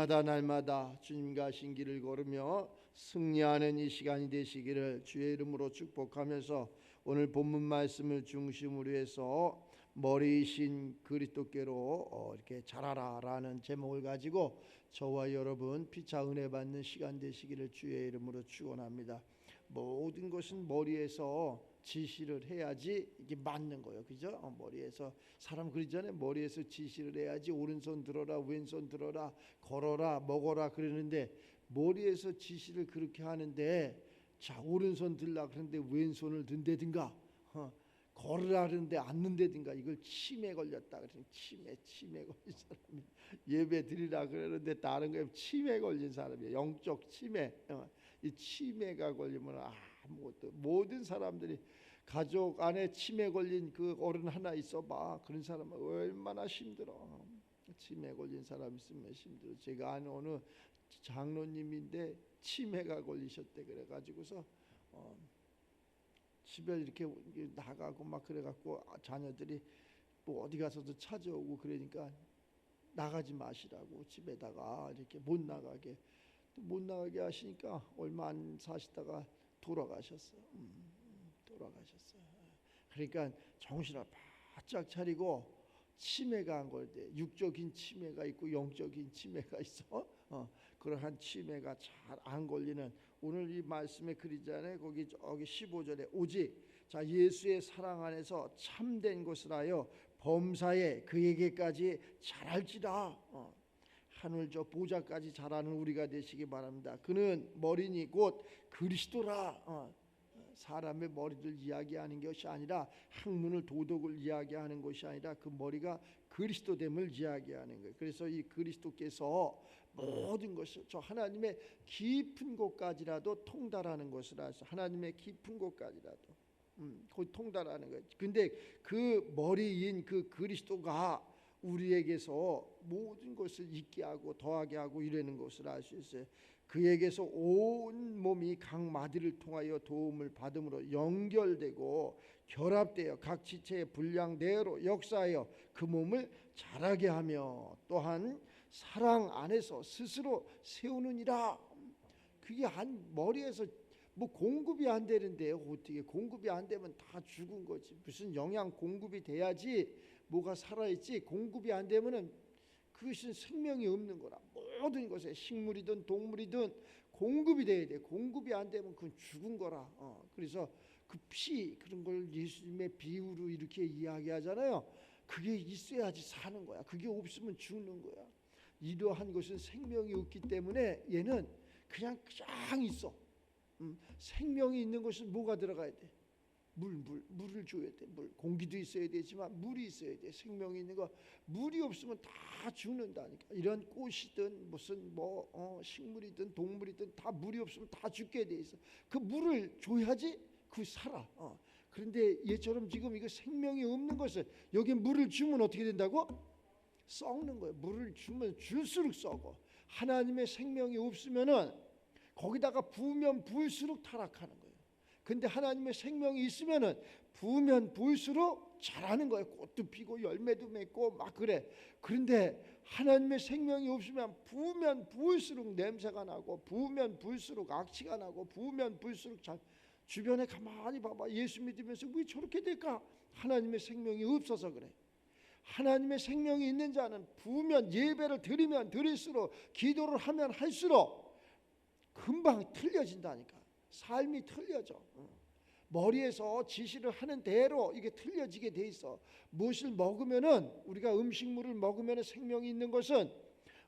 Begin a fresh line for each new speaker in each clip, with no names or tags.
날마다 주님과 신길을 걸으며 승리하는 이 시간이 되시기를 주의 이름으로 축복하면서 오늘 본문 말씀을 중심으로 해서 머리이신 그리스도께로 이렇게 자라라라는 제목을 가지고 저와 여러분 피차 은혜 받는 시간 되시기를 주의 이름으로 축원합니다. 모든 것은 머리에서 지시를 해야지 이게 맞는 거예요, 그죠? 머리에서 사람 그러잖아요. 머리에서 지시를 해야지 오른손 들어라, 왼손 들어라, 걸어라, 먹어라 그러는데 머리에서 지시를 그렇게 하는데 자 오른손 들라 그러는데 왼손을 든다든가 걸으라 그러는데 앉는다든가 이걸 치매 걸렸다 그러니 치매 걸린 사람이 예배 드리라 그러는데 다른 거에 치매 걸린 사람이에요. 영적 치매. 이 치매가 걸리면 아무것도 모든 사람들이 가족 안에 치매 걸린 그 어른 하나 있어봐. 그런 사람은 얼마나 힘들어. 치매 걸린 사람 있으면 힘들어. 제가 아는 어느 장로님인데 치매가 걸리셨대. 그래가지고서 집에 이렇게 나가고 막 그래갖고 자녀들이 뭐 어디 가서도 찾아오고 그러니까 나가지 마시라고 집에다가 이렇게 못 나가게 하시니까 얼마 안 사시다가 돌아가셨어요. 돌아가셨어요. 그러니까 정신을 바짝 차리고 치매가 안 걸대. 육적인 치매가 있고 영적인 치매가 있어. 그러한 치매가 잘 안 걸리는 오늘 이 말씀에 그리잖아요. 거기 15절에 오직 자 예수의 사랑 안에서 참된 것을 하여 범사에 그에게까지 잘할지라. 하늘 저 보좌까지 자라는 우리가 되시기 바랍니다. 그는 머리니 곧 그리스도라. 사람의 머리를 이야기하는 것이 아니라 학문을 도덕을 이야기하는 것이 아니라 그 머리가 그리스도됨을 이야기하는 거예요. 그래서 이 그리스도께서 모든 것을 저 하나님의 깊은 곳까지라도 통달하는 것을 아시죠. 하나님의 깊은 곳까지라도 곧 통달하는 거예요. 근데 그 머리인 그 그리스도가 우리에게서 모든 것을 있게 하고 더하게 하고 이러는 것을 알 수 있어요. 그에게서 온 몸이 각 마디를 통하여 도움을 받음으로 연결되고 결합되어 각 지체의 분량대로 역사하여 그 몸을 자라게 하며 또한 사랑 안에서 스스로 세우느니라. 그게 한 머리에서 뭐 공급이 안 되는데요. 어떻게 공급이 안 되면 다 죽은 거지. 무슨 영양 공급이 돼야지 뭐가 살아있지. 공급이 안 되면은 그것은 생명이 없는 거라. 모든 것에 식물이든 동물이든 공급이 돼야 돼. 공급이 안 되면 그건 죽은 거라. 그래서 그 피 그런 걸 예수님의 비유로 이렇게 이야기하잖아요. 그게 있어야지 사는 거야. 그게 없으면 죽는 거야. 이러한 것은 생명이 없기 때문에 얘는 그냥 있어. 생명이 있는 것은 뭐가 들어가야 돼? 물을 줘야 돼. 공기도 있어야 되지만 물이 있어야 돼. 생명이 있는 거 물이 없으면 다 죽는다니까. 이런 꽃이든 무슨 식물이든 동물이든 다 물이 없으면 다 죽게 돼 있어. 그 물을 줘야지 그 살아. 그런데 얘처럼 지금 이거 생명이 없는 것을 여기 물을 주면 어떻게 된다고? 썩는 거예요. 물을 주면 줄수록 썩어. 하나님의 생명이 없으면은 거기다가 부으면 부을수록 타락하는 거예요. 근데 하나님의 생명이 있으면은 부으면 부을수록 자라는 거예요. 꽃도 피고 열매도 맺고 막 그래. 그런데 하나님의 생명이 없으면 부으면 부을수록 냄새가 나고 부으면 부을수록 악취가 나고 부으면 부을수록 주변에 가만히 봐봐. 예수 믿으면서 왜 저렇게 될까? 하나님의 생명이 없어서 그래. 하나님의 생명이 있는 자는 부으면 예배를 드리면 드릴수록 기도를 하면 할수록 금방 틀려진다니까. 삶이 틀려져. 머리에서 지시를 하는 대로 이게 틀려지게 돼 있어. 무엇을 먹으면은 우리가 음식물을 먹으면 생명이 있는 것은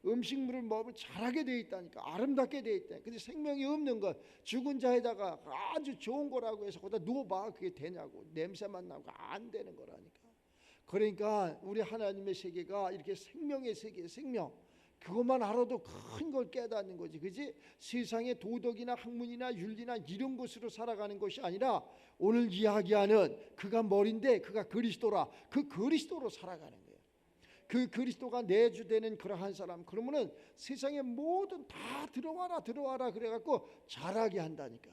음식물을 먹으면 자라게 돼 있다니까. 아름답게 돼 있다. 근데 생명이 없는 것 죽은 자에다가 아주 좋은 거라고 해서 거기다 누워봐. 그게 되냐고. 냄새만 나고 안 되는 거라니까. 그러니까 우리 하나님의 세계가 이렇게 생명의 세계, 생명 그것만 알아도 큰 걸 깨닫는 거지. 그지? 세상의 도덕이나 학문이나 윤리나 이런 것으로 살아가는 것이 아니라 오늘 이야기하는 그가 머리인데 그가 그리스도라. 그 그리스도로 살아가는 거예요. 그 그리스도가 내주되는 그러한 사람. 그러면은 세상의 모든 다 들어와라 그래갖고 자라게 한다니까.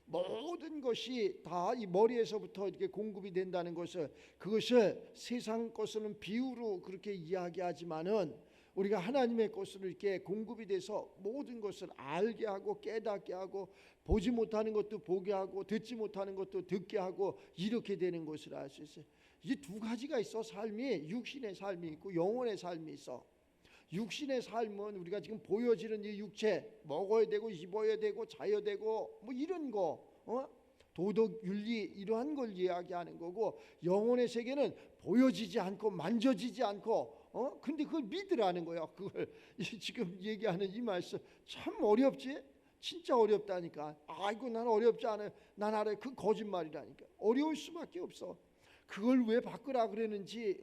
모든 것이 다 이 머리에서부터 이렇게 공급이 된다는 것을 그것을 세상 것은 비유로 그렇게 이야기하지만은 우리가 하나님의 것으로 이렇게 공급이 돼서 모든 것을 알게 하고 깨닫게 하고 보지 못하는 것도 보게 하고 듣지 못하는 것도 듣게 하고 이렇게 되는 것을 알 수 있어요. 이 두 가지가 있어. 삶이 육신의 삶이 있고 영혼의 삶이 있어. 육신의 삶은 우리가 지금 보여지는 이 육체, 먹어야 되고 입어야 되고 자야 되고 뭐 이런 거, 도덕 윤리 이러한 걸 이야기하는 거고, 영혼의 세계는 보여지지 않고 만져지지 않고 근데 그걸 믿으라는 거야. 그걸 지금 얘기하는 이 말씀 참 어렵지? 진짜 어렵다니까. 아이고 난 어렵지 않아요. 난 알아요. 그 거짓말이라니까. 어려울 수밖에 없어. 그걸 왜 바꾸라 그랬는지,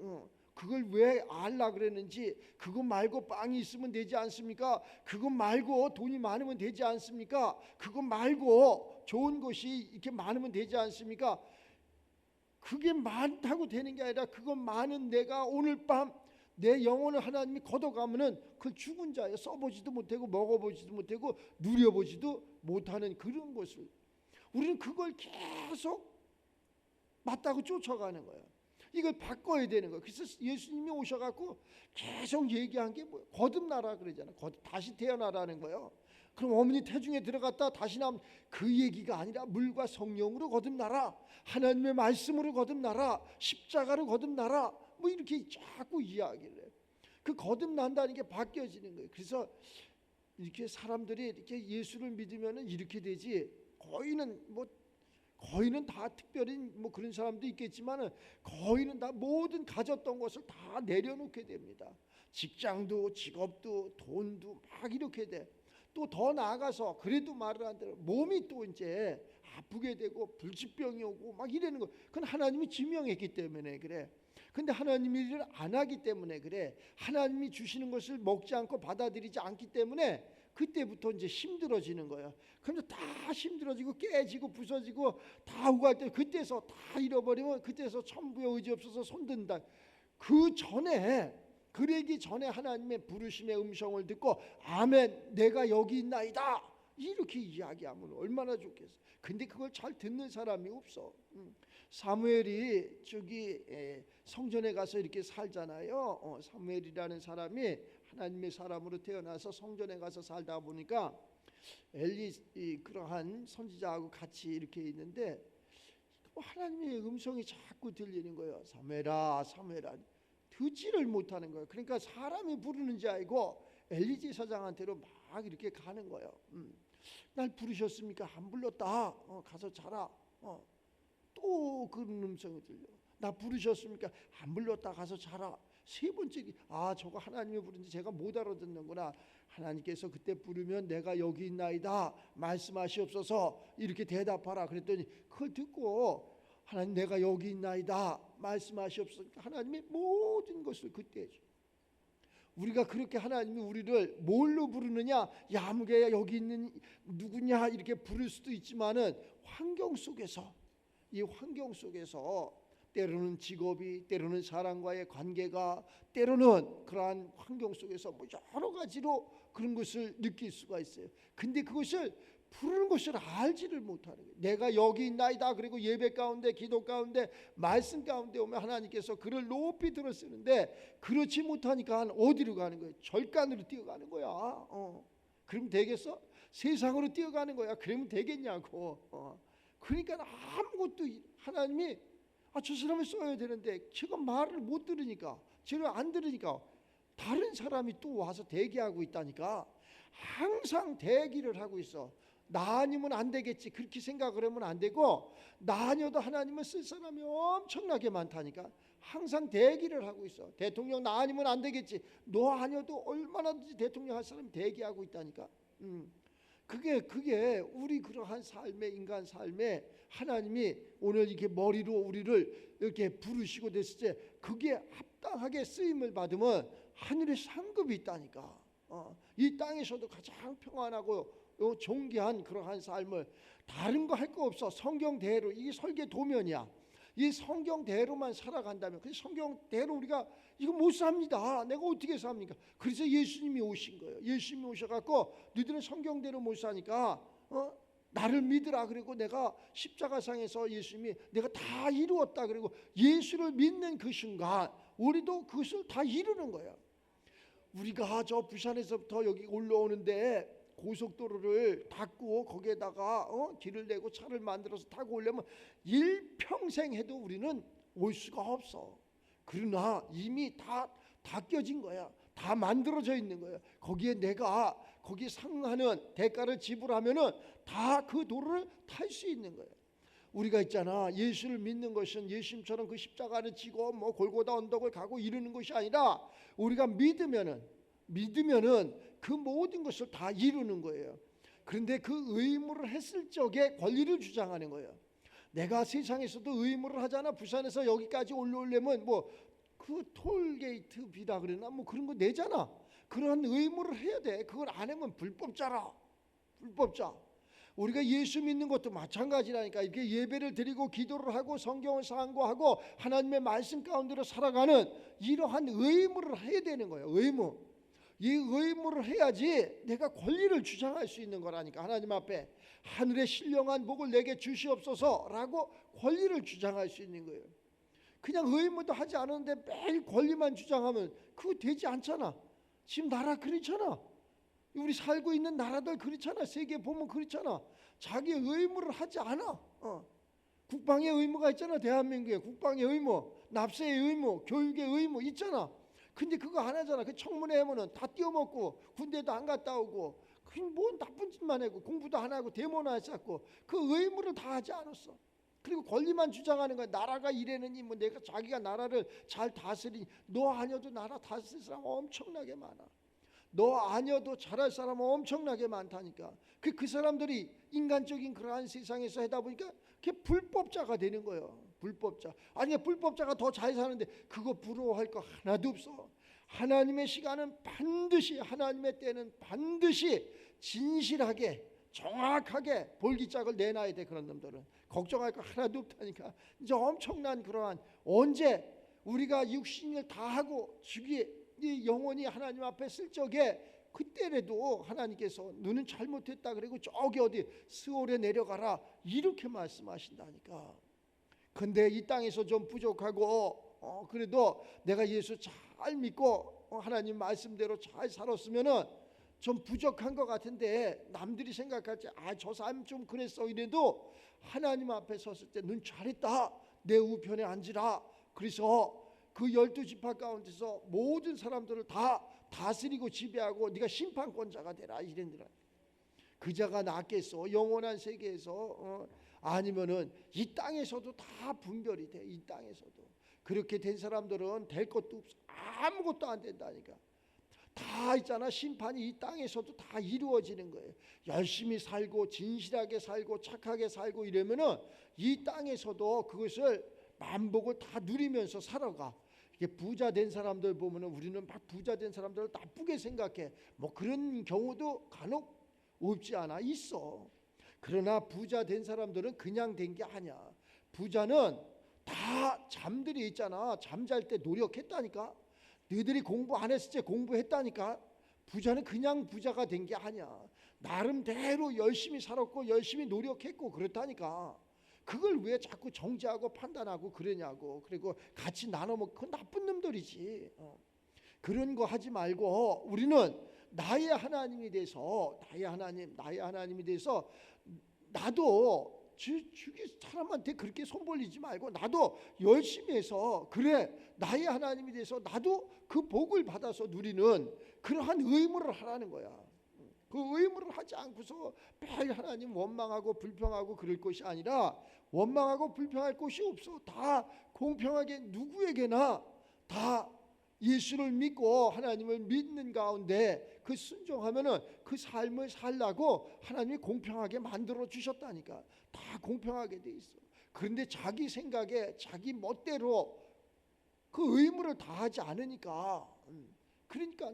그걸 왜 알라 그랬는지, 그거 말고 빵이 있으면 되지 않습니까? 그거 말고 돈이 많으면 되지 않습니까? 그거 말고 좋은 것이 이렇게 많으면 되지 않습니까? 그게 많다고 되는 게 아니라 그거 많은 내가 오늘 밤 내 영혼을 하나님이 걷어가면은 그 죽은 자예요. 써보지도 못하고 먹어보지도 못하고 누려보지도 못하는 그런 것을 우리는 그걸 계속 맞다고 쫓아가는 거예요. 이걸 바꿔야 되는 거예요. 그래서 예수님이 오셔갖고 계속 얘기한 게 뭐예요? 거듭나라 그러잖아요. 다시 태어나라는 거예요. 그럼 어머니 태중에 들어갔다 다시 나오면 그 얘기가 아니라 물과 성령으로 거듭나라, 하나님의 말씀으로 거듭나라, 십자가로 거듭나라, 뭐 이렇게 자꾸 이야기를 해요. 그 거듭난다는 게 바뀌어지는 거예요. 그래서 이렇게 사람들이 이렇게 예수를 믿으면은 이렇게 되지, 거의는 다 특별히 뭐 그런 사람도 있겠지만은 거의는 다 모든 가졌던 것을 다 내려놓게 됩니다. 직장도 직업도 돈도 막 이렇게 돼. 또 더 나아가서 그래도 말을 안 들어 몸이 또 이제 아프게 되고 불치병이 오고 막 이러는 거. 그건 하나님이 지명했기 때문에 그래. 근데 하나님이 일을 안 하기 때문에 그래. 하나님이 주시는 것을 먹지 않고 받아들이지 않기 때문에 그때부터 이제 힘들어지는 거예요. 그런데 다 힘들어지고 깨지고 부서지고 다 오갈 때 그때서 다 잃어버리면 그때서 천부의 의지 없어서 손든다. 그 전에, 그러기 전에 하나님의 부르심의 음성을 듣고 아멘 내가 여기 있나이다 이렇게 이야기하면 얼마나 좋겠어. 근데 그걸 잘 듣는 사람이 없어. 사무엘이 저기 성전에 가서 이렇게 살잖아요. 사무엘이라는 사람이 하나님의 사람으로 태어나서 성전에 가서 살다 보니까 엘리 그러한 선지자하고 같이 이렇게 있는데 하나님의 음성이 자꾸 들리는 거예요. 사무엘아 사무엘아. 듣지를 못하는 거예요. 그러니까 사람이 부르는지 알고 엘리 제사장한테로 막 이렇게 가는 거예요. 날 부르셨습니까? 안 불렀다. 가서 자라. 또 그런 음성이 들려. 나 부르셨습니까? 안 불렀다. 가서 자라. 세 번째, 저거 하나님이 부르는지 제가 못 알아듣는구나. 하나님께서 그때 부르면 내가 여기 있나이다 말씀하시옵소서 이렇게 대답하라 그랬더니 그걸 듣고 하나님 내가 여기 있나이다 말씀하시옵소서. 하나님이 모든 것을 그때 해줘. 우리가 그렇게 하나님이 우리를 뭘로 부르느냐, 야무개야 여기 있는 누구냐 이렇게 부를 수도 있지만은 환경 속에서, 이 환경 속에서 때로는 직업이, 때로는 사람과의 관계가, 때로는 그러한 환경 속에서 뭐 여러 가지로 그런 것을 느낄 수가 있어요. 근데 그것을 부르는 것을 알지를 못하는 거예요. 내가 여기 있나이다. 그리고 예배 가운데, 기도 가운데, 말씀 가운데 오면 하나님께서 그를 높이 들어쓰는데 그렇지 못하니까 어디로 가는 거예요? 절간으로 뛰어가는 거야. 그럼 되겠어? 세상으로 뛰어가는 거야. 그러면 되겠냐고. 그러니까 아무것도 하나님이 저 사람을 써야 되는데 제가 말을 못 들으니까, 제가 안 들으니까 다른 사람이 또 와서 대기하고 있다니까. 항상 대기를 하고 있어. 나 아니면 안 되겠지 그렇게 생각을 하면 안 되고, 나 아니어도 하나님은 쓸 사람이 엄청나게 많다니까. 항상 대기를 하고 있어. 대통령 나 아니면 안 되겠지, 너 아니어도 얼마나든지 대통령 할 사람이 대기하고 있다니까. 그게 우리 그러한 삶의, 인간 삶에 하나님이 오늘 이렇게 머리로 우리를 이렇게 부르시고 됐을 때 그게 합당하게 쓰임을 받으면 하늘의 상급이 있다니까. 이 땅에서도 가장 평안하고 존귀한 그러한 삶을, 다른 거 할 거 없어. 성경대로, 이게 설계도면이야. 이 성경대로만 살아간다면, 그 성경대로 우리가 이거 못 삽니다. 내가 어떻게 삽니까? 그래서 예수님이 오신 거예요. 예수님이 오셔갖고 너희들은 성경대로 못 사니까 나를 믿으라. 그리고 내가 십자가상에서 예수님이 내가 다 이루었다. 그리고 예수를 믿는 그 순간 우리도 그것을 다 이루는 거예요. 우리가 저 부산에서부터 여기 올라오는데 고속도로를 닫고 거기에다가 길을 내고 차를 만들어서 타고 오려면 일평생 해도 우리는 올 수가 없어. 그러나 이미 다 껴진 거야. 다 만들어져 있는 거야. 거기에 내가 거기에 상응하는 대가를 지불하면은 다 그 도로를 탈 수 있는 거야. 우리가 있잖아, 예수를 믿는 것은 예수님처럼 그 십자가를 지고 뭐 골고다 언덕을 가고 이루는 것이 아니라 우리가 믿으면은 그 모든 것을 다 이루는 거예요. 그런데 그 의무를 했을 적에 권리를 주장하는 거예요. 내가 세상에서도 의무를 하잖아. 부산에서 여기까지 올라오려면 뭐 그 톨게이트 비다 그러나 뭐 그런 거 내잖아. 그런 의무를 해야 돼. 그걸 안 하면 불법자라. 불법자. 우리가 예수 믿는 것도 마찬가지라니까. 이렇게 예배를 드리고 기도를 하고 성경을 상고하고 하나님의 말씀 가운데로 살아가는 이러한 의무를 해야 되는 거예요. 의무. 이 의무를 해야지 내가 권리를 주장할 수 있는 거라니까. 하나님 앞에 하늘의 신령한 복을 내게 주시옵소서라고 권리를 주장할 수 있는 거예요. 그냥 의무도 하지 않았는데 매일 권리만 주장하면 그거 되지 않잖아. 지금 나라 그렇잖아. 우리 살고 있는 나라들 그렇잖아. 세계 보면 그렇잖아. 자기 의무를 하지 않아. 국방의 의무가 있잖아. 대한민국에 국방의 의무, 납세의 의무, 교육의 의무 있잖아. 근데 그거 안 하잖아. 그 청문회 하면은 다 띄어먹고 군대도 안 갔다 오고 그냥 뭐 나쁜 짓만 하고 공부도 안 하고 데모나 했었고 그 의무를 다 하지 않았어. 그리고 권리만 주장하는 거야. 나라가 이래느니 뭐 내가 자기가 나라를 잘 다스리니. 너 아니어도 나라 다스릴 사람 엄청나게 많아. 너 아니어도 잘할 사람은 엄청나게 많다니까. 그 사람들이 인간적인 그러한 세상에서 하다 보니까 그게 불법자가 되는 거예요. 불법자. 아니 불법자가 더 잘 사는데 그거 부러워할 거 하나도 없어. 하나님의 시간은 반드시, 하나님의 때는 반드시 진실하게 정확하게 볼기짝을 내놔야 돼. 그런 놈들은 걱정할 거 하나도 없다니까. 이제 엄청난 그러한 언제 우리가 육신을 다 하고 주기에 이 영혼이 하나님 앞에 쓸 적에 그때라도 하나님께서 너는 잘못했다 그리고 저기 어디 스올에 내려가라 이렇게 말씀하신다니까. 근데 이 땅에서 좀 부족하고 그래도 내가 예수 잘 믿고 하나님 말씀대로 잘 살았으면은 좀 부족한 것 같은데 남들이 생각할 때 저 사람 좀 그랬어 이래도 하나님 앞에 섰을 때 넌 잘했다. 내 우편에 앉으라. 그래서 그 12지파 가운데서 모든 사람들을 다 다스리고 지배하고 네가 심판권자가 되라 이랬더라. 그자가 낫겠어? 영원한 세계에서 아니면은 이 땅에서도 다 분별이 돼. 이 땅에서도 그렇게 된 사람들은 될 것도 없어. 아무것도 안 된다니까. 다 있잖아. 심판이 이 땅에서도 다 이루어지는 거예요. 열심히 살고 진실하게 살고 착하게 살고 이러면은 이 땅에서도 그것을 만복을 다 누리면서 살아가. 이게 부자 된 사람들 보면은 우리는 막 부자 된 사람들을 나쁘게 생각해. 뭐 그런 경우도 간혹 없지 않아 있어. 그러나 부자 된 사람들은 그냥 된 게 아니야. 부자는 다 잠들이 있잖아. 잠잘 때 노력했다니까. 너희들이 공부 안 했을 때 공부했다니까. 부자는 그냥 부자가 된 게 아니야. 나름대로 열심히 살았고 열심히 노력했고 그렇다니까. 그걸 왜 자꾸 정죄하고 판단하고 그러냐고. 그리고 같이 나눠 먹고 그건 나쁜 놈들이지. 그런 거 하지 말고 우리는 나의 하나님이 돼서 나의 하나님이 돼서 나도 주기 사람한테 그렇게 손 벌리지 말고 나도 열심히 해서 그래 나의 하나님이 돼서 나도 그 복을 받아서 누리는 그러한 의무를 하라는 거야. 그 의무를 하지 않고서 매일 하나님 원망하고 불평하고 그럴 것이 아니라 원망하고 불평할 것이 없어. 다 공평하게 누구에게나 다 예수를 믿고 하나님을 믿는 가운데 그 순종하면은 그 삶을 살라고 하나님이 공평하게 만들어 주셨다니까. 다 공평하게 돼 있어. 그런데 자기 생각에 자기 멋대로 그 의무를 다하지 않으니까. 그러니까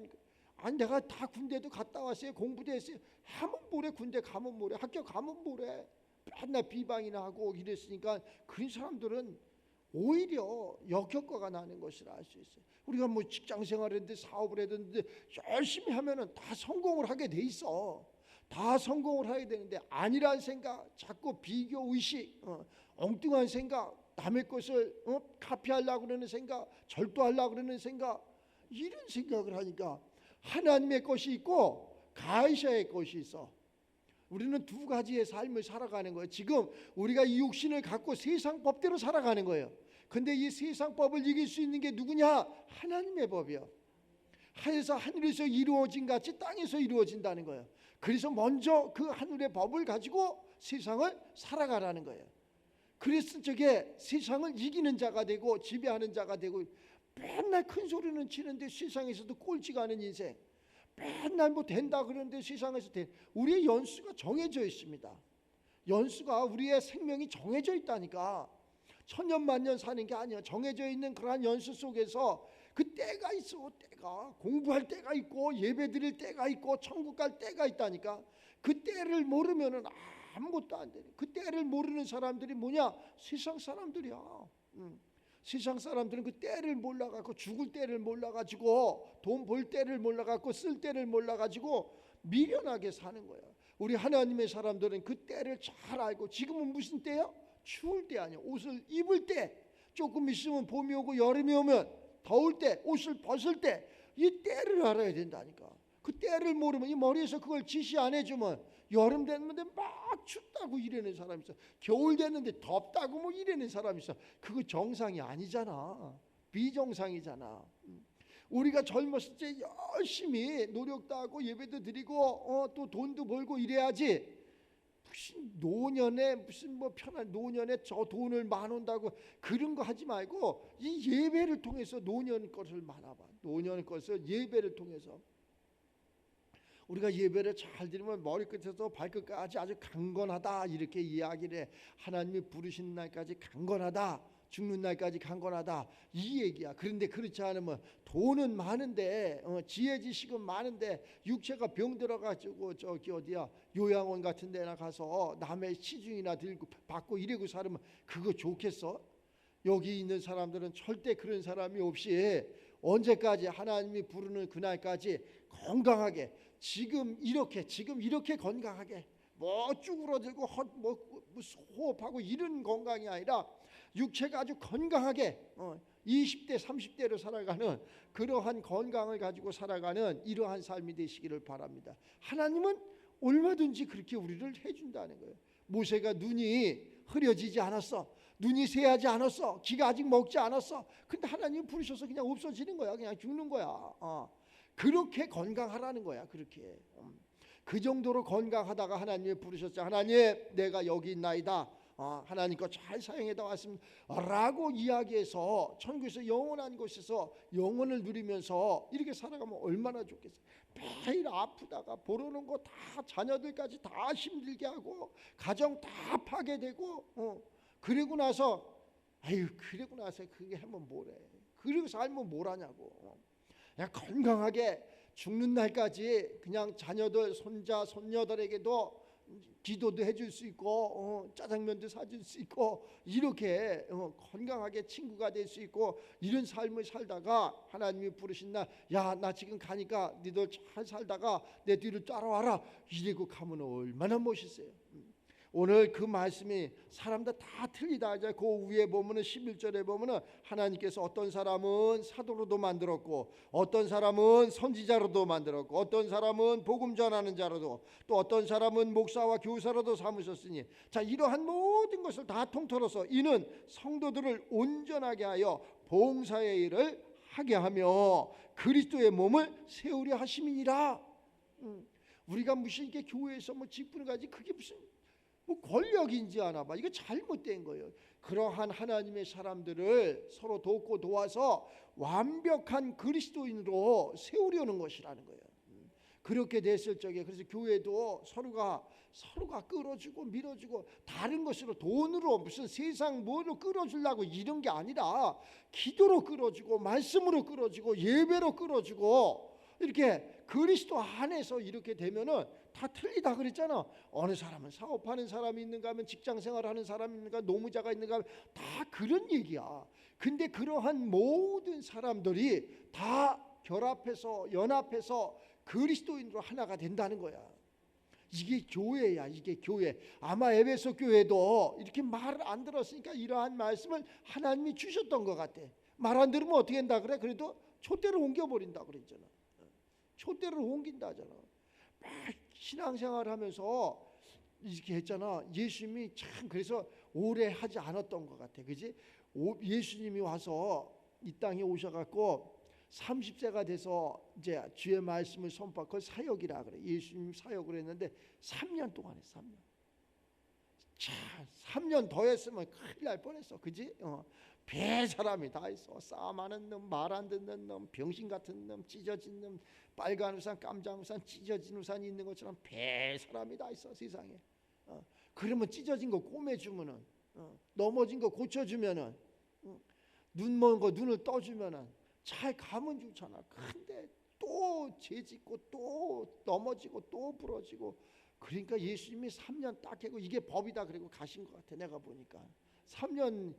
아니 내가 다 군대도 갔다 왔어요. 공부도 했어요. 하면 뭐래. 군대 가면 뭐래. 학교 가면 뭐래. 맨날 비방이나 하고 이랬으니까 그런 사람들은 오히려 역효과가 나는 것을 알 수 있어요. 우리가 뭐 직장 생활했는데 사업을 했는데 열심히 하면은 다 성공을 하게 돼 있어. 다 성공을 하게 되는데 아니란 생각, 자꾸 비교 의식, 엉뚱한 생각, 남의 것을 카피하려고 그러는 생각, 절도하려고 그러는 생각, 이런 생각을 하니까 하나님의 것이 있고 가이사의 것이 있어. 우리는 두 가지의 삶을 살아가는 거예요. 지금 우리가 이 육신을 갖고 세상 법대로 살아가는 거예요. 근데 이 세상 법을 이길 수 있는 게 누구냐? 하나님의 법이요. 하늘에서 하늘에서 이루어진 같이 땅에서 이루어진다는 거예요. 그래서 먼저 그 하늘의 법을 가지고 세상을 살아가라는 거예요. 그랬을 적에 세상을 이기는 자가 되고 지배하는 자가 되고, 맨날 큰 소리는 치는데 세상에서도 꼴찌가 않은 인생, 맨날 뭐 된다 그러는데 세상에서 우리의 연수가 정해져 있습니다. 연수가, 우리의 생명이 정해져 있다니까. 천년만년 사는 게 아니야. 정해져 있는 그러한 연수 속에서 그 때가 있어. 때가 공부할 때가 있고 예배 드릴 때가 있고 천국 갈 때가 있다니까. 그 때를 모르면은 아무것도 안 되는, 그 때를 모르는 사람들이 뭐냐? 세상 사람들이야. 세상 사람들은 그 때를 몰라갖고, 죽을 때를 몰라가지고, 돈 벌 때를 몰라갖고, 쓸 때를 몰라가지고 미련하게 사는 거야. 우리 하나님의 사람들은 그 때를 잘 알고, 지금은 무슨 때야? 추울 때 아니야. 옷을 입을 때, 조금 있으면 봄이 오고 여름이 오면 더울 때, 옷을 벗을 때, 이 때를 알아야 된다니까. 그 때를 모르면, 이 머리에서 그걸 지시 안 해주면 여름 됐는데 막 춥다고 이러는 사람이 있어. 겨울 됐는데 덥다고 뭐 이러는 사람이 있어. 그거 정상이 아니잖아. 비정상이잖아. 우리가 젊었을 때 열심히 노력도 하고 예배도 드리고 또 돈도 벌고 이래야지. 무슨 노년에 무슨 뭐 편한 노년에 저 돈을 만원다고 그런 거 하지 말고, 이 예배를 통해서 노년 것을 만나봐. 노년 것을 예배를 통해서 우리가 예배를 잘 드리면 머리끝에서 발끝까지 아주 강건하다, 이렇게 이야기를 해. 하나님이 부르신 날까지 강건하다, 죽는 날까지 강건하다, 이 얘기야. 그런데 그렇지 않으면 돈은 많은데 지혜 지식은 많은데 육체가 병들어가지고 저기 어디야 요양원 같은 데나 가서 남의 시중이나 들고 받고 이러고 살으면 그거 좋겠어? 여기 있는 사람들은 절대 그런 사람이 없이 언제까지? 하나님이 부르는 그날까지 건강하게, 지금 이렇게 건강하게, 뭐 쭈그러들고 뭐 호흡하고 이런 건강이 아니라 육체가 아주 건강하게 20대 30대로 살아가는 그러한 건강을 가지고 살아가는 이러한 삶이 되시기를 바랍니다. 하나님은 얼마든지 그렇게 우리를 해준다는 거예요. 모세가 눈이 흐려지지 않았어, 눈이 새하지 않았어, 기가 아직 먹지 않았어. 근데 하나님 부르셔서 그냥 없어지는 거야. 그냥 죽는 거야. 그렇게 건강하라는 거야. 그렇게 그 정도로 건강하다가 하나님이 부르셨죠. 하나님, 내가 여기 있나이다. 하나님 거 잘 사용해다 왔습니다 라고 이야기해서 천국에서 영원한 곳에서 영원을 누리면서 이렇게 살아가면 얼마나 좋겠어요. 매일 아프다가 보러는 거 다, 자녀들까지 다 힘들게 하고 가정 다 파괴되고 그리고 나서 그리고 나서 그게 하면 뭐래, 그리고 살면 뭘 하냐고. 그냥 건강하게 죽는 날까지 그냥 자녀들, 손자, 손녀들에게도 기도도 해줄 수 있고 짜장면도 사줄 수 있고 이렇게 건강하게 친구가 될 수 있고, 이런 삶을 살다가 하나님이 부르신 날, 야, 나 지금 가니까 니들 잘 살다가 내 뒤를 따라와라, 이러고 가면 얼마나 멋있어요. 오늘 그 말씀이 사람들 다 틀리다. 이제 그 위에 보면은 11절에 보면은 하나님께서 어떤 사람은 사도로도 만들었고, 어떤 사람은 선지자로도 만들었고, 어떤 사람은 복음 전하는 자로도, 또 어떤 사람은 목사와 교사로도 삼으셨으니, 자, 이러한 모든 것을 다 통틀어서 이는 성도들을 온전하게 하여 봉사의 일을 하게 하며 그리스도의 몸을 세우려 하심이니라. 우리가 무슨 이렇게 교회에서 뭐 직분을 가지, 그게 무슨 뭐 권력인지 아나 봐. 이거 잘못된 거예요. 그러한 하나님의 사람들을 서로 돕고 도와서 완벽한 그리스도인으로 세우려는 것이라는 거예요. 그렇게 됐을 적에, 그래서 교회도 서로가 끌어주고 밀어주고, 다른 것으로, 돈으로 무슨 세상 뭐로 끌어주려고 이런 게 아니라 기도로 끌어주고, 말씀으로 끌어주고, 예배로 끌어주고, 이렇게 그리스도 안에서 이렇게 되면은 다 틀리다 그랬잖아. 어느 사람은 사업하는 사람이 있는가 하면, 직장생활하는 사람이 있는가, 노무자가 있는가 하면 다 그런 얘기야. 근데 그러한 모든 사람들이 다 결합해서 연합해서 그리스도인으로 하나가 된다는 거야. 이게 교회야. 이게 교회. 아마 에베소 교회도 이렇게 말을 안 들었으니까 이러한 말씀을 하나님이 주셨던 것 같아. 말 안 들으면 어떻게 한다 그래? 그래도 촛대로 옮겨버린다 그랬잖아. 촛대를 옮긴다잖아. 막 신앙생활을 하면서 이렇게 했잖아. 예수님이 참 그래서 오래 하지 않았던 것 같아. 그지? 예수님이 와서 이 땅에 오셔갖고 30세가 돼서 이제 주의 말씀을 선포하고 사역이라 그래. 예수님 사역을 했는데 3년 동안 했어. 3년. 자, 3년 더 했으면 큰일 날 뻔했어. 그지? 배 사람이 다 있어. 싸움하는 놈, 말 안 듣는 놈, 병신 같은 놈, 찢어진 놈, 빨간 우산, 깜장 우산, 찢어진 우산이 있는 것처럼 배 사람이 다 있어 세상에. 그러면 찢어진 거 꼬매주면은, 넘어진 거 고쳐주면은, 눈 먼 거 눈을 떠주면은 잘 가면 좋잖아. 근데 또 죄짓고 또 넘어지고 또 부러지고. 그러니까 예수님이 3년 딱 하고 이게 법이다 그리고 가신 것 같아. 내가 보니까 3년,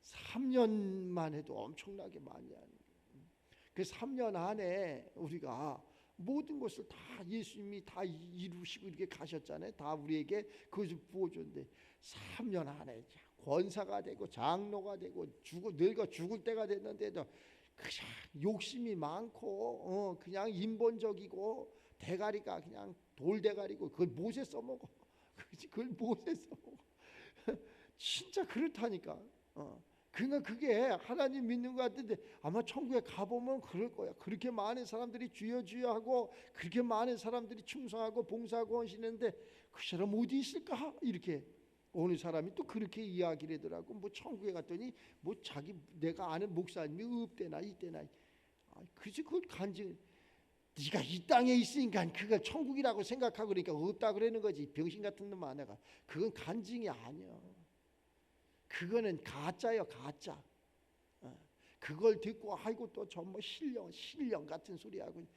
3년만 해도 엄청나게 많이 하는 거예요. 그 3년 안에 우리가 모든 것을 다 예수님이 다 이루시고 이렇게 가셨잖아요. 다 우리에게 그것을 부어줬는데 3년 안에 권사가 되고 장로가 되고 늙어 죽을 때가 됐는데도 그냥 욕심이 많고 그냥 인본적이고 대가리가 그냥 돌대가리고 그걸 못에 써먹어. 그걸 못에 써먹어. 진짜 그렇다니까. 그러니까 그게 하나님 믿는 것 같은데 아마 천국에 가보면 그럴 거야. 그렇게 많은 사람들이 주여 주여 하고 그렇게 많은 사람들이 충성하고 봉사하고 헌신했는데 그 사람 어디 있을까? 이렇게 어느 사람이 또 그렇게 이야기를 하더라고. 뭐 천국에 갔더니 뭐 자기 내가 아는 목사님이 없대나 이때나. 그지 그걸 간증. 네가 이 땅에 있으니까 그걸 천국이라고 생각하고 그러니까 없다 그러는 거지. 병신 같은 놈 아내가. 그건 간증이 아니야. 그거는 가짜요, 가짜. 그걸 듣고 아이고 또 전뭐 신령 같은 소리 하고.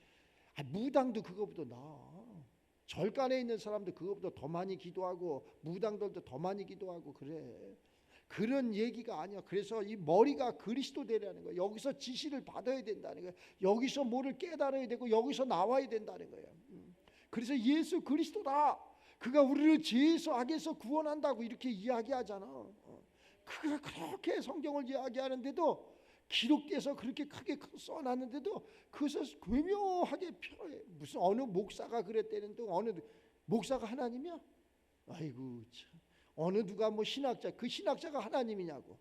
무당도 그거보다 나아. 절간에 있는 사람도 그거보다 더 많이 기도하고 무당들도 더 많이 기도하고 그래. 그런 얘기가 아니야. 그래서 이 머리가 그리스도 되라는 거야. 여기서 지시를 받아야 된다는 거야. 여기서 뭐를 깨달아야 되고 여기서 나와야 된다는 거야. 그래서 예수 그리스도다. 그가 우리를 죄에서 악에서 구원한다고 이렇게 이야기하잖아. 그가 그렇게 성경을 이야기하는데도 기록돼서 그렇게 크게 써놨는데도 그것을 교묘하게 표현해. 무슨 어느 목사가 그랬다는데 어느 목사가 하나님이야? 아이고 참. 어느 누가 뭐 신학자 그 신학자가 하나님이냐고.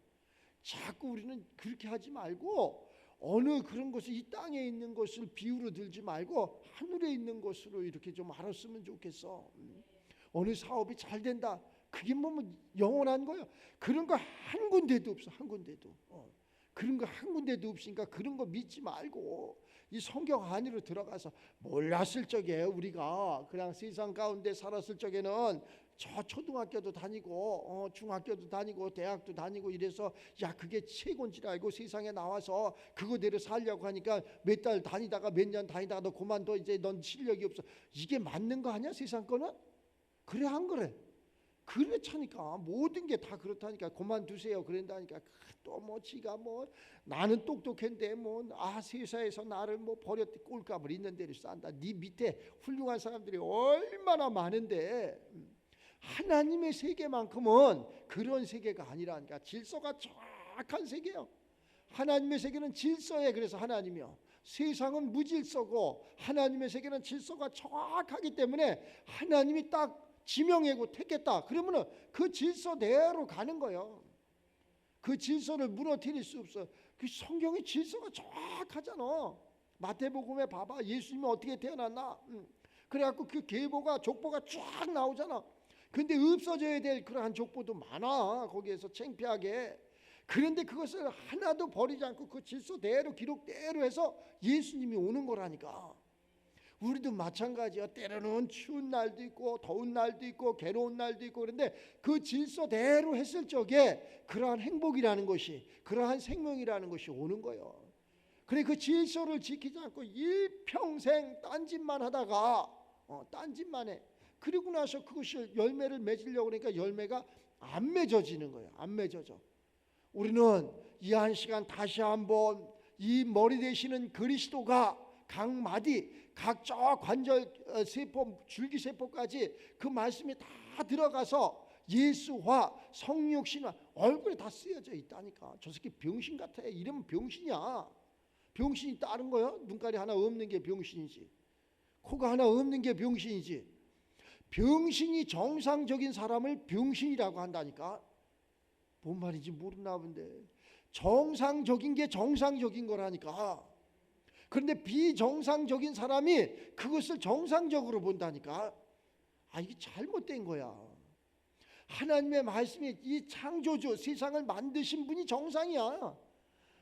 자꾸 우리는 그렇게 하지 말고 어느 그런 것을 이 땅에 있는 것을 비유로 들지 말고 하늘에 있는 것으로 이렇게 좀 알았으면 좋겠어. 어느 사업이 잘 된다. 그게 뭐 영원한 거예요. 그런 거 한 군데도 없어. 한 군데도. 그런 거 한 군데도 없으니까 그런 거 믿지 말고 이 성경 안으로 들어가서 몰랐을 적에 우리가 그냥 세상 가운데 살았을 적에는 저 초등학교도 다니고 중학교도 다니고 대학도 다니고 이래서 야 그게 최고인 줄 알고 세상에 나와서 그거대로 살려고 하니까 몇 달 다니다가 몇 년 다니다가 너 그만둬 이제 넌 실력이 없어. 이게 맞는 거 아니야 세상 거는? 그래 안 그래? 그렇다니까 모든 게 다 그렇다니까. 그만두세요 그런다니까. 또 뭐 지가 뭐 나는 똑똑한데 뭐 세상에서 나를 뭐 버렸대 꼴값을 있는 대로 싼다. 네 밑에 훌륭한 사람들이 얼마나 많은데 하나님의 세계만큼은 그런 세계가 아니라니까. 질서가 정확한 세계요. 하나님의 세계는 질서에 그래서 하나님이요. 세상은 무질서고 하나님의 세계는 질서가 정확하기 때문에 하나님이 딱 지명하고 택했다. 그러면은 그 질서대로 가는 거예요. 그 질서를 무너뜨릴 수 없어. 그 성경의 질서가 정확하잖아. 마태복음에 봐봐. 예수님이 어떻게 태어났나? 그래갖고 그 계보가 족보가 쫙 나오잖아. 근데 없어져야 될 그러한 족보도 많아. 거기에서 창피하게. 그런데 그것을 하나도 버리지 않고 그 질서대로 기록대로 해서 예수님이 오는 거라니까. 우리도 마찬가지야. 때로는 추운 날도 있고 더운 날도 있고 괴로운 날도 있고 그런데 그 질서대로 했을 적에 그러한 행복이라는 것이 그러한 생명이라는 것이 오는 거예요. 그래 그 질서를 지키지 않고 일평생 딴짓만 하다가 딴짓만 해. 그리고 나서 그것이 열매를 맺으려고 그러니까 열매가 안 맺어지는 거예요. 안 맺어져. 우리는 이 한 시간 다시 한번 이 머리 되시는 그리스도가 각 마디 각 저 관절 세포 줄기세포까지 그 말씀이 다 들어가서 예수와 성육신화 얼굴에 다 쓰여져 있다니까. 저 새끼 병신 같아. 이러면 병신이야. 병신이 다른 거야? 눈깔이 하나 없는 게 병신이지. 코가 하나 없는 게 병신이지. 병신이 정상적인 사람을 병신이라고 한다니까. 뭔 말인지 모르나 본데. 정상적인 게 정상적인 거라니까. 그런데 비정상적인 사람이 그것을 정상적으로 본다니까. 이게 잘못된 거야. 하나님의 말씀이 이 창조주 세상을 만드신 분이 정상이야.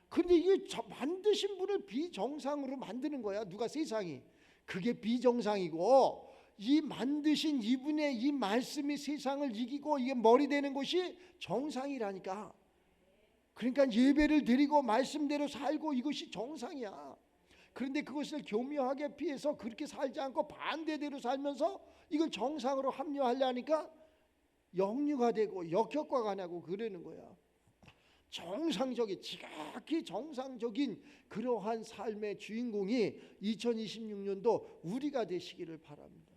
그런데 이게 만드신 분을 비정상으로 만드는 거야. 누가? 세상이. 그게 비정상이고, 이 만드신 이분의 이 말씀이 세상을 이기고 이게 머리 되는 것이 정상이라니까. 그러니까 예배를 드리고 말씀대로 살고 이것이 정상이야. 그런데 그것을 교묘하게 피해서 그렇게 살지 않고 반대대로 살면서 이걸 정상으로 합리화하려니까 역류가 되고 역효과가 나고 그러는 거야. 정상적인, 지극히 정상적인 그러한 삶의 주인공이 2026년도 우리가 되시기를 바랍니다.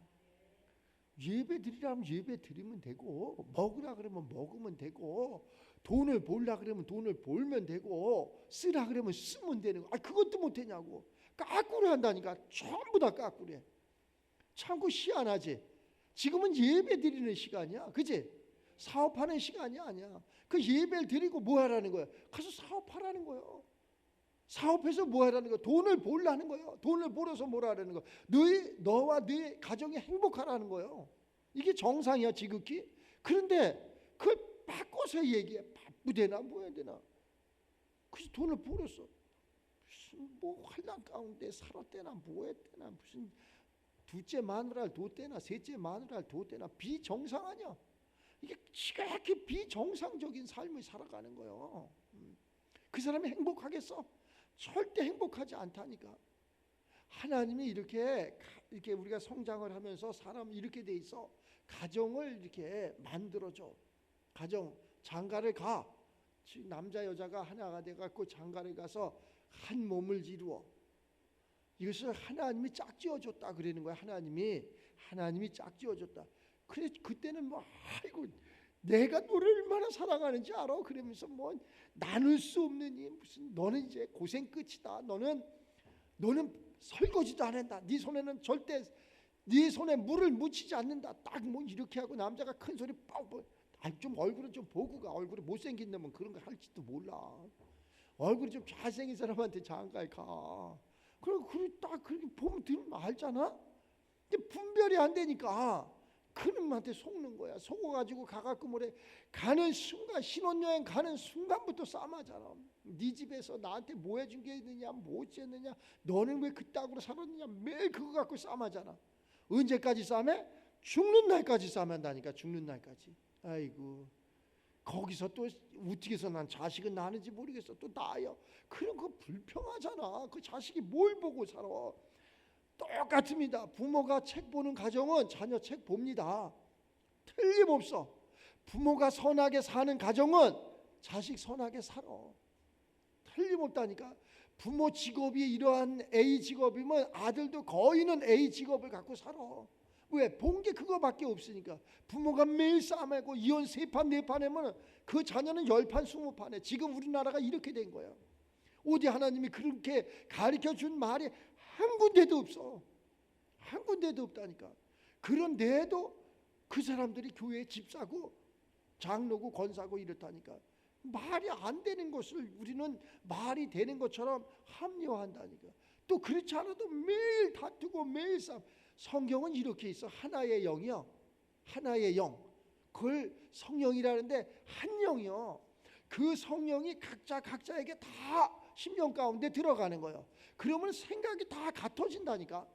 예배 드리라면 예배 드리면 되고, 먹으라 그러면 먹으면 되고, 돈을 벌라 그러면 돈을 벌면 되고, 쓰라 그러면 쓰면 되는 거. 그것도 못했냐고. 까꾸를 한다니까. 전부 다 까꾸래. 참고 희한하지. 지금은 예배 드리는 시간이야, 그지? 사업하는 시간이 아니야. 그 예배를 드리고 뭐 하라는 거야? 가서 사업하라는 거예요. 사업해서 뭐 하라는 거야? 돈을 벌라는 거예요. 돈을 벌어서 뭐 하라는 거야? 너와 네 가정이 행복하라는 거예요. 이게 정상이야, 지극히. 그런데 그걸 바꿔서 얘기해. 바쁘대나 뭐야 되나. 그래서 돈을 벌었어. 무슨 뭐 환난 가운데 살았대나 뭐했대나, 무슨 둘째 마누라를 뒀대나 셋째 마누라를 뒀대나. 비정상 아니야. 이게 지극히 비정상적인 삶을 살아가는 거예요. 그 사람이 행복하겠어? 절대 행복하지 않다니까. 하나님이 이렇게 우리가 성장을 하면서 사람이 이렇게 돼 있어. 가정을 이렇게 만들어줘. 가정 장가를 가. 남자 여자가 하나가 돼갖고 장가를 가서 한 몸을 이루어. 이것을 하나님이 짝지어줬다 그러는 거야. 하나님이 짝지어줬다. 그래, 그때는 뭐 아이고 내가 너를 얼마나 사랑하는지 알아? 그러면서 뭐 나눌 수 없는 이 무슨, 너는 이제 고생 끝이다. 너는 설거지도 안 한다. 네 손에는 절대 네 손에 물을 묻히지 않는다. 딱 뭐 이렇게 하고 남자가 큰 소리 빡. 좀 얼굴을 좀 보고 가. 얼굴이 못생긴 놈은 그런 거 할지도 몰라. 얼굴이 좀 잘생긴 사람한테 장가에 가. 그리고 딱 그렇게 보면 들으면 알잖아. 근데 분별이 안 되니까 그놈한테 속는 거야. 속아가지고 가갖고 뭐래. 가는 순간, 신혼여행 가는 순간부터 싸움하잖아. 네 집에서 나한테 뭐 해준 게 있느냐, 뭐 어쨌느냐, 너는 왜 그따구로 살았느냐, 매일 그거 갖고 싸움하잖아. 언제까지 싸움해? 죽는 날까지 싸움한다니까. 죽는 날까지. 아이고, 거기서 또 어떻게 해서 난 자식은 나는지 모르겠어. 또 나요. 그런 거 불평하잖아. 그 자식이 뭘 보고 살아. 똑같습니다. 부모가 책 보는 가정은 자녀 책 봅니다. 틀림없어. 부모가 선하게 사는 가정은 자식 선하게 살아. 틀림없다니까. 부모 직업이 이러한 A 직업이면 아들도 거의는 A 직업을 갖고 살아. 왜? 본 게 그거밖에 없으니까. 부모가 매일 싸움하고 이혼 3판 4판 하면 그 자녀는 10판 20판 해. 지금 우리나라가 이렇게 된 거야. 어디 하나님이 그렇게 가르쳐준 말이 한 군데도 없어. 한 군데도 없다니까. 그런데도 그 사람들이 교회에 집 사고 장로고 권사고 이렇다니까. 말이 안 되는 것을 우리는 말이 되는 것처럼 합리화한다니까. 또 그렇지 않아도 매일 다투고 매일 싸움. 성경은 이렇게 있어. 하나의 영이요. 하나의 영. 그걸 성령이라는데 한 영이요. 그 성령이 각자에게 다 심령 가운데 들어가는 거예요. 그러면 생각이 다 같아진다니까.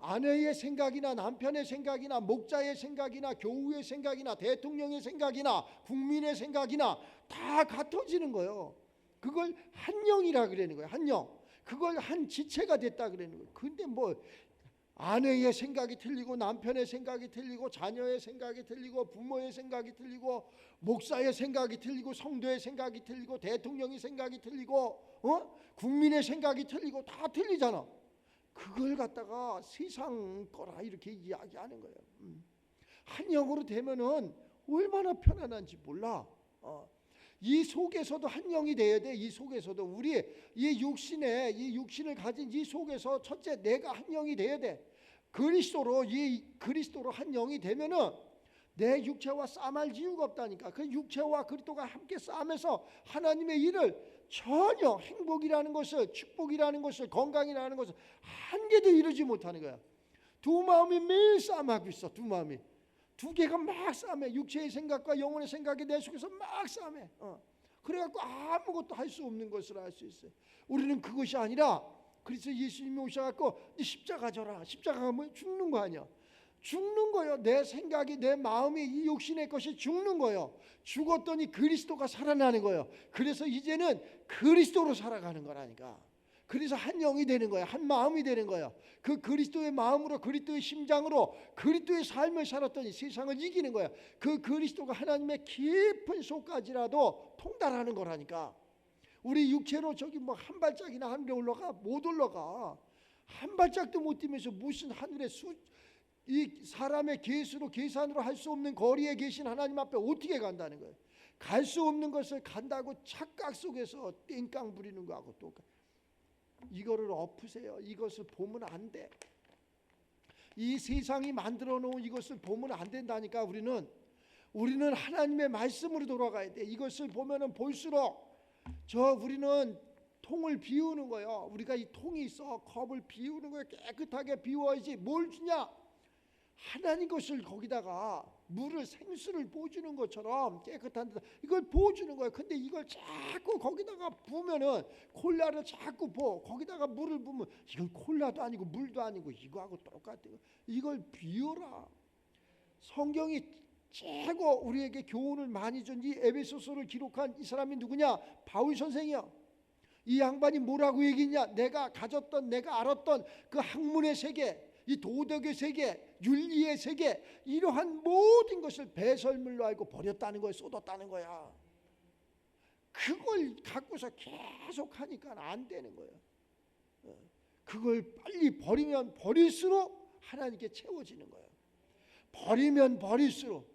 아내의 생각이나 남편의 생각이나 목자의 생각이나 교우의 생각이나 대통령의 생각이나 국민의 생각이나 다 같아지는 거예요. 그걸 한 영이라 그러는 거예요. 한 영. 그걸 한 지체가 됐다 그러는 거예요. 근데 뭐 아내의 생각이 틀리고 남편의 생각이 틀리고 자녀의 생각이 틀리고 부모의 생각이 틀리고 목사의 생각이 틀리고 성도의 생각이 틀리고 대통령의 생각이 틀리고 국민의 생각이 틀리고 다 틀리잖아. 그걸 갖다가 세상 거라 이렇게 이야기하는 거예요. 한 영으로 되면은 얼마나 편안한지 몰라. 이 속에서도 한 영이 되어야 돼. 이 속에서도 우리 이 육신을 가진 이 속에서 첫째 내가 한 영이 되어야 돼. 그리스도로 한 영이 되면은 내 육체와 싸움할 이유가 없다니까. 그 육체와 그리스도가 함께 싸우면서 하나님의 일을 전혀 행복이라는 것을, 축복이라는 것을, 건강이라는 것을 한 개도 이루지 못하는 거야. 두 마음이 매일 싸움하고 있어. 두 개가 막 싸움해. 육체의 생각과 영혼의 생각이 내 속에서 막 싸움해. 그래갖고 아무것도 할 수 없는 것을 알 수 있어요. 우리는 그것이 아니라 그래서 예수님이 오셔갖고 네 십자가 져라. 십자가가 뭐 죽는 거 아니야. 죽는 거요. 내 생각이, 내 마음이, 이 육신의 것이 죽는 거요. 죽었더니 그리스도가 살아나는 거요. 그래서 이제는 그리스도로 살아가는 거라니까. 그래서 한 영이 되는 거야. 한 마음이 되는 거야. 그 그리스도의 마음으로, 그리스도의 심장으로, 그리스도의 삶을 살았더니 세상을 이기는 거야. 그 그리스도가 하나님의 깊은 속까지라도 통달하는 거라니까. 우리 육체로 저기 뭐 한 발짝이나 하늘에 올라가 못 올라가. 한 발짝도 못 뛰면서 무슨 하늘에 이 사람의 계수로 계산으로 할 수 없는 거리에 계신 하나님 앞에 어떻게 간다는 거예요. 갈 수 없는 것을 간다고 착각 속에서 땡깡 부리는 거하고 똑같아. 이거를 엎으세요. 이것을 보면 안 돼. 이 세상이 만들어 놓은 이것을 보면 안 된다니까. 우리는 하나님의 말씀으로 돌아가야 돼. 이것을 보면은 볼수록 우리는 통을 비우는 거예요. 우리가 이 통이 있어. 컵을 비우는 거예요. 깨끗하게 비워야지. 뭘 주냐? 하나님 것을 거기다가 물을, 생수를 부어주는 것처럼 깨끗한 데다 이걸 부어주는 거예요. 근데 이걸 자꾸 거기다가 부으면은, 콜라를 자꾸 부어 거기다가 물을 부으면 이건 콜라도 아니고 물도 아니고 이거하고 똑같아요. 이걸 비워라. 성경이 최고 우리에게 교훈을 많이 준 이 에베소서를 기록한 이 사람이 누구냐? 바울 선생이야. 이 양반이 뭐라고 얘기했냐? 내가 가졌던, 내가 알았던 그 학문의 세계, 이 도덕의 세계, 윤리의 세계, 이러한 모든 것을 배설물로 알고 버렸다는 거야. 쏟았다는 거야. 그걸 갖고서 계속 하니까 안 되는 거야. 그걸 빨리 버리면 버릴수록 하나님께 채워지는 거야. 버리면 버릴수록,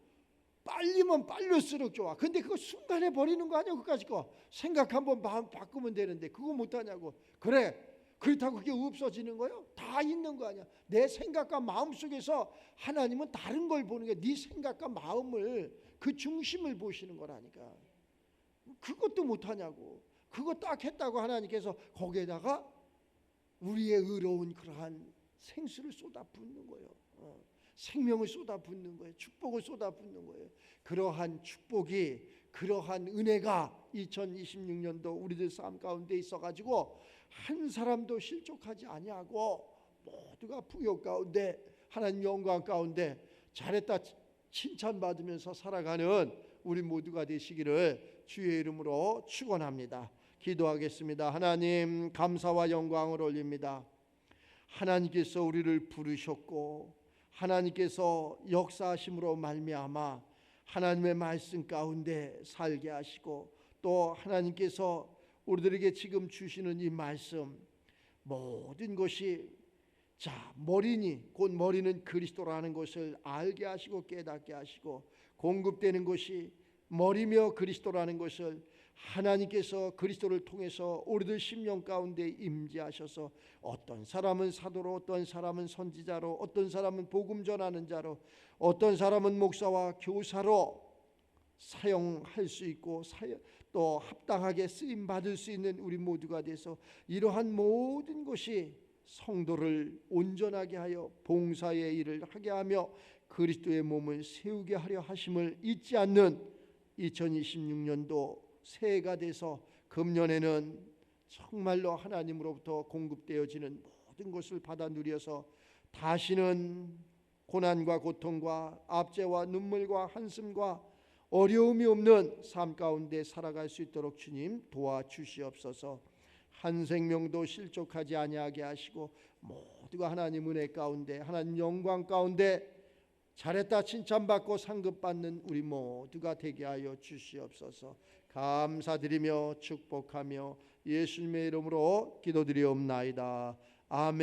빨리면 빨릴수록 좋아. 근데 그거 순간에 버리는 거 아니야? 그까짓 거 생각 한번 마음 바꾸면 되는데 그거 못하냐고. 그래, 그렇다고 그게 없어지는 거요? 다 있는 거 아니야. 내 생각과 마음 속에서 하나님은 다른 걸 보는 게, 네 생각과 마음을, 그 중심을 보시는 거라니까. 그것도 못하냐고. 그거 딱 했다고 하나님께서 거기에다가 우리의 의로운 그러한 생수를 쏟아붓는 거예요. 생명을 쏟아붓는 거예요. 축복을 쏟아붓는 거예요. 그러한 축복이, 그러한 은혜가 2026년도 우리들 삶 가운데 있어가지고 한 사람도 실족하지 아니하고 모두가 풍요 가운데, 하나님 영광 가운데 잘했다 칭찬받으면서 살아가는 우리 모두가 되시기를 주의 이름으로 축원합니다. 기도하겠습니다. 하나님, 감사와 영광을 올립니다. 하나님께서 우리를 부르셨고 하나님께서 역사하심으로 말미암아 하나님의 말씀 가운데 살게 하시고, 또 하나님께서 우리들에게 지금 주시는 이 말씀, 모든 것이 머리니, 곧 머리는 그리스도라는 것을 알게 하시고 깨닫게 하시고, 공급되는 것이 머리며 그리스도라는 것을 하나님께서 그리스도를 통해서 우리들 심령 가운데 임재하셔서 어떤 사람은 사도로, 어떤 사람은 선지자로, 어떤 사람은 복음 전하는 자로, 어떤 사람은 목사와 교사로 사용할 수 있고 또 합당하게 쓰임 받을 수 있는 우리 모두가 돼서 이러한 모든 것이 성도를 온전하게 하여 봉사의 일을 하게 하며 그리스도의 몸을 세우게 하려 하심을 잊지 않는 2026년도 새해가 돼서 금년에는 정말로 하나님으로부터 공급되어지는 모든 것을 받아 누려서 다시는 고난과 고통과 압제와 눈물과 한숨과 어려움이 없는 삶 가운데 살아갈 수 있도록 주님 도와주시옵소서. 한 생명도 실족하지 아니하게 하시고 모두가 하나님 은혜 가운데, 하나님 영광 가운데 잘했다 칭찬받고 상급받는 우리 모두가 되게 하여 주시옵소서. 감사드리며 축복하며 예수님의 이름으로 기도드리옵나이다. 아멘.